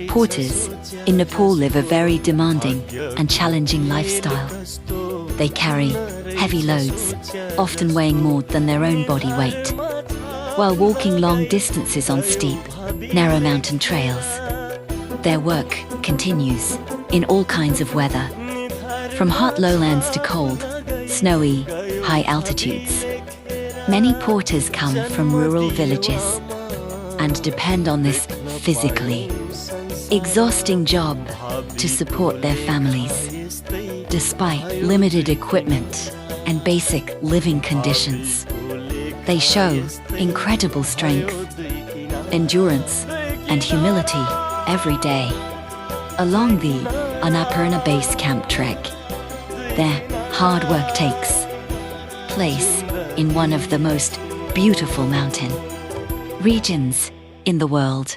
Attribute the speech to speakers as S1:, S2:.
S1: Porters in Nepal live a very demanding and challenging lifestyle. They carry heavy loads, often weighing more than their own body weight, while walking long distances on steep, narrow mountain trails. Their work continues in all kinds of weather, from hot lowlands to cold, snowy, high altitudes. Many porters come from rural villages and depend on this physically exhausting job to support their families. Despite limited equipment and basic living conditions, they show incredible strength, endurance, and humility every day. Along the Annapurna Base Camp trek, their hard work takes place in one of the most beautiful mountain regions in the world.